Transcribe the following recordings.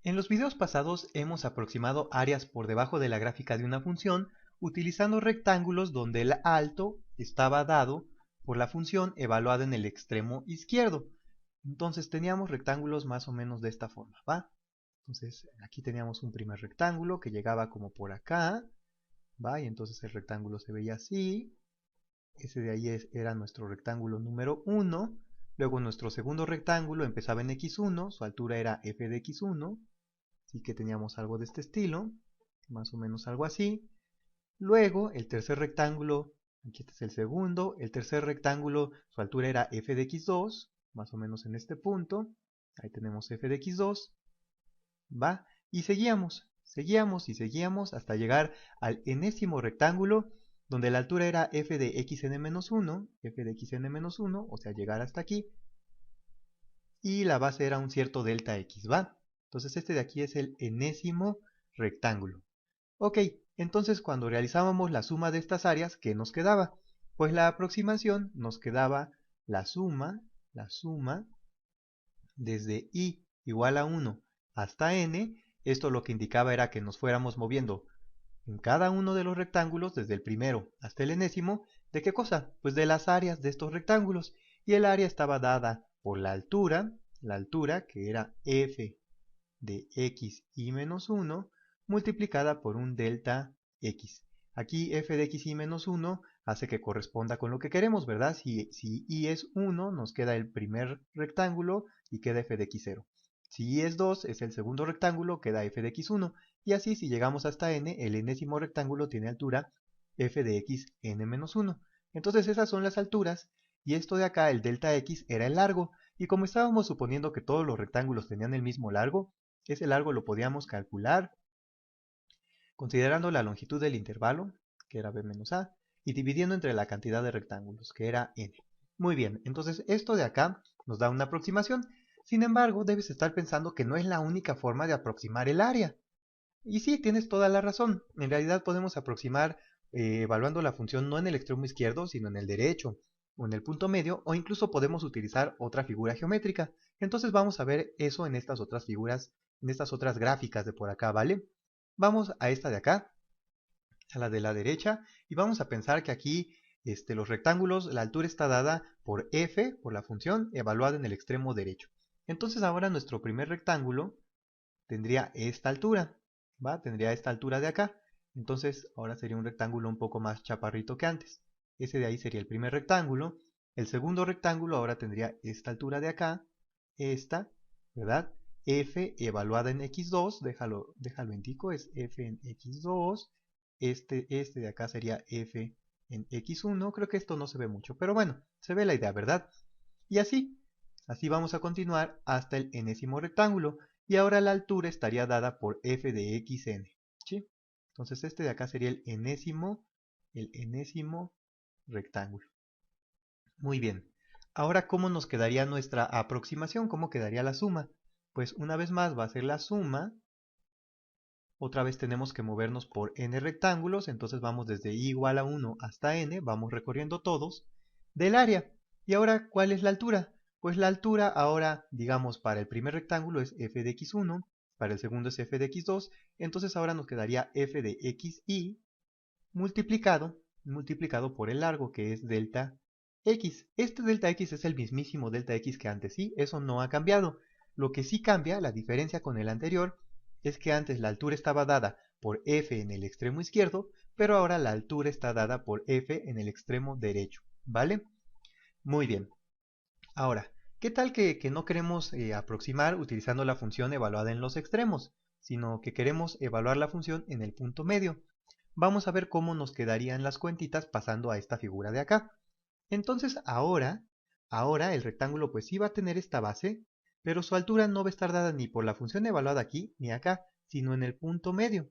En los videos pasados hemos aproximado áreas por debajo de la gráfica de una función utilizando rectángulos donde el alto estaba dado por la función evaluada en el extremo izquierdo. Entonces teníamos rectángulos más o menos de esta forma, ¿va? Entonces aquí teníamos un primer rectángulo que llegaba como por acá, ¿va? Y entonces el rectángulo se veía así. Ese de ahí era nuestro rectángulo número 1. Luego nuestro segundo rectángulo empezaba en x1, su altura era f de x1. Así que teníamos algo de este estilo, más o menos algo así. Luego el tercer rectángulo, aquí este es el segundo, el tercer rectángulo, su altura era f de x2, más o menos en este punto. Ahí tenemos f de x2, ¿va? Y seguíamos y seguíamos hasta llegar al enésimo rectángulo, donde la altura era f de xn-1, f de xn-1, o sea, llegar hasta aquí. Y la base era un cierto delta x, ¿va? Entonces este de aquí es el enésimo rectángulo. Ok, entonces cuando realizábamos la suma de estas áreas, ¿qué nos quedaba? Pues la aproximación nos quedaba la suma desde i igual a 1 hasta n. Esto lo que indicaba era que nos fuéramos moviendo en cada uno de los rectángulos, desde el primero hasta el enésimo. ¿De qué cosa? Pues de las áreas de estos rectángulos. Y el área estaba dada por la altura que era f de x y menos 1 multiplicada por un delta x. Aquí f de x y menos 1 hace que corresponda con lo que queremos, ¿verdad? Si y es 1, nos queda el primer rectángulo y queda f de x0. Si y es 2, es el segundo rectángulo, queda f de x1. Y así, si llegamos hasta n, el enésimo rectángulo tiene altura f de x n-1. Entonces esas son las alturas, y esto de acá, el delta x, era el largo. Y como estábamos suponiendo que todos los rectángulos tenían el mismo largo, ese largo lo podíamos calcular considerando la longitud del intervalo, que era b menos a, y dividiendo entre la cantidad de rectángulos, que era n. Muy bien, entonces esto de acá nos da una aproximación. Sin embargo, debes estar pensando que no es la única forma de aproximar el área. Y sí, tienes toda la razón. En realidad podemos aproximar evaluando la función no en el extremo izquierdo, sino en el derecho, o en el punto medio, o incluso podemos utilizar otra figura geométrica. Entonces vamos a ver eso en estas otras figuras, en estas otras gráficas de por acá, ¿vale? Vamos a esta de acá, a la de la derecha, y vamos a pensar que aquí los rectángulos, la altura está dada por f, por la función, evaluada en el extremo derecho. Entonces ahora nuestro primer rectángulo tendría esta altura, ¿va? Tendría esta altura de acá. Entonces ahora sería un rectángulo un poco más chaparrito que antes. Ese de ahí sería el primer rectángulo. El segundo rectángulo ahora tendría esta altura de acá, esta, ¿verdad? F evaluada en x2, déjalo indico, es f en x2. Este de acá sería f en x1. Creo que esto no se ve mucho, pero bueno, se ve la idea, ¿verdad? Y así vamos a continuar hasta el enésimo rectángulo. Y ahora la altura estaría dada por f de xn, ¿sí? Entonces este de acá sería el enésimo rectángulo. Muy bien. Ahora, ¿cómo nos quedaría nuestra aproximación? ¿Cómo quedaría la suma? Pues una vez más va a ser la suma. Otra vez tenemos que movernos por n rectángulos, entonces vamos desde i igual a 1 hasta n, vamos recorriendo todos, del área. Y ahora, ¿cuál es la altura? Pues la altura ahora, digamos, para el primer rectángulo es f de x1, para el segundo es f de x2, entonces ahora nos quedaría f de xy multiplicado por el largo, que es delta x. Este delta x es el mismísimo delta x que antes, ¿sí? Eso no ha cambiado. Lo que sí cambia, la diferencia con el anterior, es que antes la altura estaba dada por f en el extremo izquierdo, pero ahora la altura está dada por f en el extremo derecho, ¿vale? Muy bien. Ahora, ¿qué tal que no queremos aproximar utilizando la función evaluada en los extremos, sino que queremos evaluar la función en el punto medio? Vamos a ver cómo nos quedarían las cuentitas pasando a esta figura de acá. Entonces ahora el rectángulo pues sí va a tener esta base, pero su altura no va a estar dada ni por la función evaluada aquí ni acá, sino en el punto medio,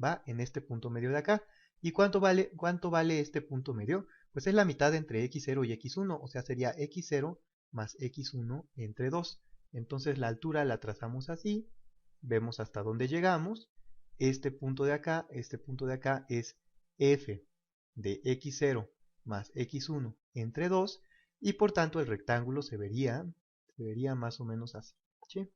¿va? En este punto medio de acá. ¿Y cuánto vale este punto medio? Pues es la mitad entre x0 y x1, o sea sería x0 más x1 entre 2. Entonces la altura la trazamos así, vemos hasta dónde llegamos. Este punto de acá es f de x0 más x1 entre 2 y por tanto el rectángulo se vería más o menos así, ¿sí?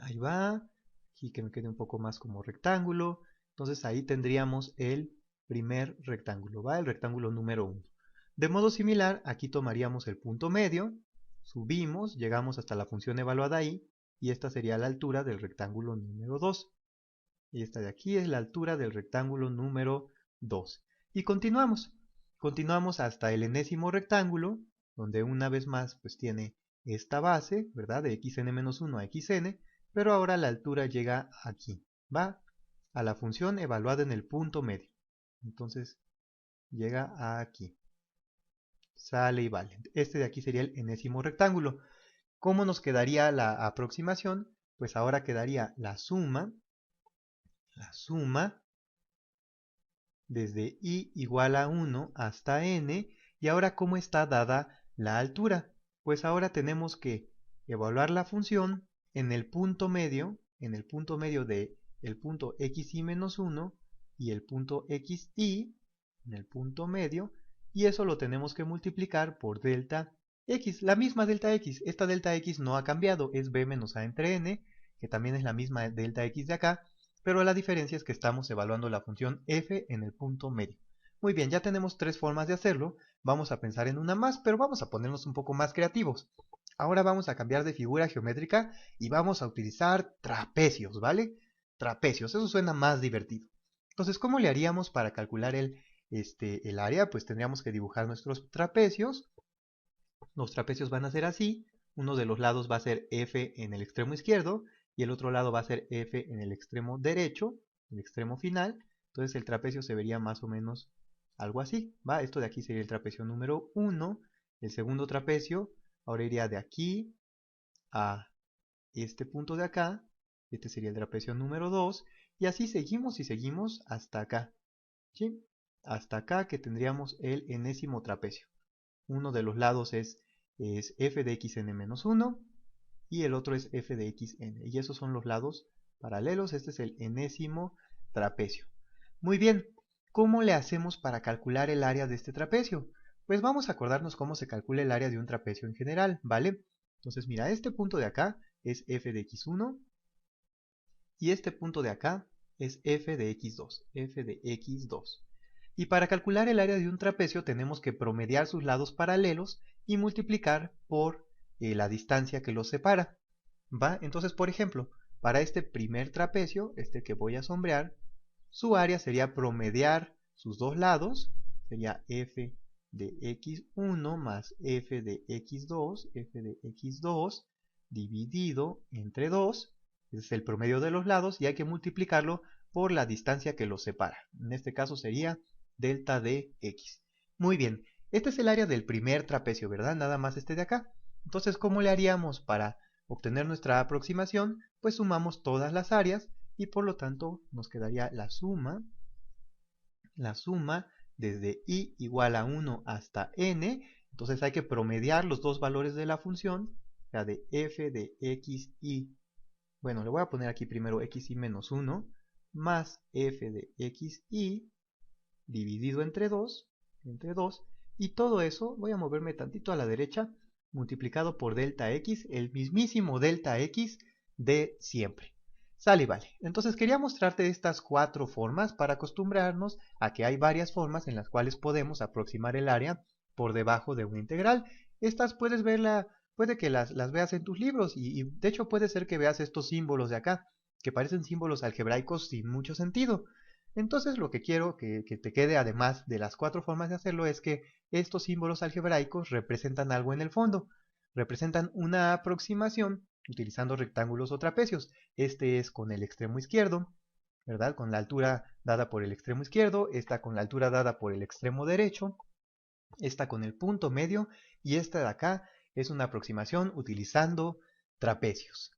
Ahí va. Aquí que me quede un poco más como rectángulo. Entonces ahí tendríamos el primer rectángulo, ¿va? El rectángulo número 1. De modo similar, aquí tomaríamos el punto medio, subimos, llegamos hasta la función evaluada ahí, y esta sería la altura del rectángulo número 2. Y esta de aquí es la altura del rectángulo número 2. Y continuamos. Continuamos hasta el enésimo rectángulo, donde una vez más pues tiene esta base, ¿verdad? De xn-1 a xn, pero ahora la altura llega aquí, ¿va? A la función evaluada en el punto medio. Entonces llega aquí. Sale y vale. Este de aquí sería el enésimo rectángulo. ¿Cómo nos quedaría la aproximación? Pues ahora quedaría la suma desde i igual a 1 hasta n. Y ahora, ¿cómo está dada la altura? Pues ahora tenemos que evaluar la función en el punto medio de el punto xi menos 1 y el punto xi, en el punto medio, y eso lo tenemos que multiplicar por delta x, la misma delta x. Esta delta x no ha cambiado, es b menos a entre n, que también es la misma delta x de acá, pero la diferencia es que estamos evaluando la función f en el punto medio. Muy bien, ya tenemos tres formas de hacerlo. Vamos a pensar en una más, pero vamos a ponernos un poco más creativos. Ahora vamos a cambiar de figura geométrica y vamos a utilizar trapecios, ¿vale? Trapecios, eso suena más divertido. Entonces, ¿cómo le haríamos para calcular el área? Pues tendríamos que dibujar nuestros trapecios. Los trapecios van a ser así. Uno de los lados va a ser f en el extremo izquierdo y el otro lado va a ser f en el extremo derecho, el extremo final. Entonces el trapecio se vería más o menos algo así, ¿va? Esto de aquí sería el trapecio número 1. El segundo trapecio ahora iría de aquí a este punto de acá. Este sería el trapecio número 2. Y así seguimos y seguimos hasta acá, ¿sí? Hasta acá que tendríamos el enésimo trapecio. Uno de los lados es f de xn-1 y el otro es f de xn. Y esos son los lados paralelos. Este es el enésimo trapecio. Muy bien, ¿cómo le hacemos para calcular el área de este trapecio? Pues vamos a acordarnos cómo se calcula el área de un trapecio en general, ¿vale? Entonces mira, este punto de acá es f de x1 y este punto de acá es f de x2, f de x2. Y para calcular el área de un trapecio tenemos que promediar sus lados paralelos y multiplicar por la distancia que los separa, ¿va? Entonces, por ejemplo, para este primer trapecio, este que voy a sombrear, su área sería promediar sus dos lados, sería f de x1 más f de x2 dividido entre 2, ese es el promedio de los lados y hay que multiplicarlo por la distancia que los separa. En este caso sería delta de x. Muy bien, este es el área del primer trapecio, ¿verdad? Nada más este de acá. Entonces, ¿cómo le haríamos para obtener nuestra aproximación? Pues sumamos todas las áreas y por lo tanto nos quedaría la suma desde i igual a 1 hasta n. Entonces hay que promediar los dos valores de la función, la de f de xi. Bueno, le voy a poner aquí primero xi menos 1 más f de xi dividido entre 2, y todo eso, voy a moverme tantito a la derecha, multiplicado por delta x, el mismísimo delta x de siempre. Sale y vale. Entonces quería mostrarte estas cuatro formas para acostumbrarnos a que hay varias formas en las cuales podemos aproximar el área por debajo de una integral. Estas puede que las veas en tus libros y de hecho puede ser que veas estos símbolos de acá, que parecen símbolos algebraicos sin mucho sentido. Entonces lo que quiero que te quede además de las cuatro formas de hacerlo es que estos símbolos algebraicos representan algo en el fondo, representan una aproximación utilizando rectángulos o trapecios. Este es con el extremo izquierdo, ¿verdad? Con la altura dada por el extremo izquierdo, esta con la altura dada por el extremo derecho, esta con el punto medio y esta de acá es una aproximación utilizando trapecios.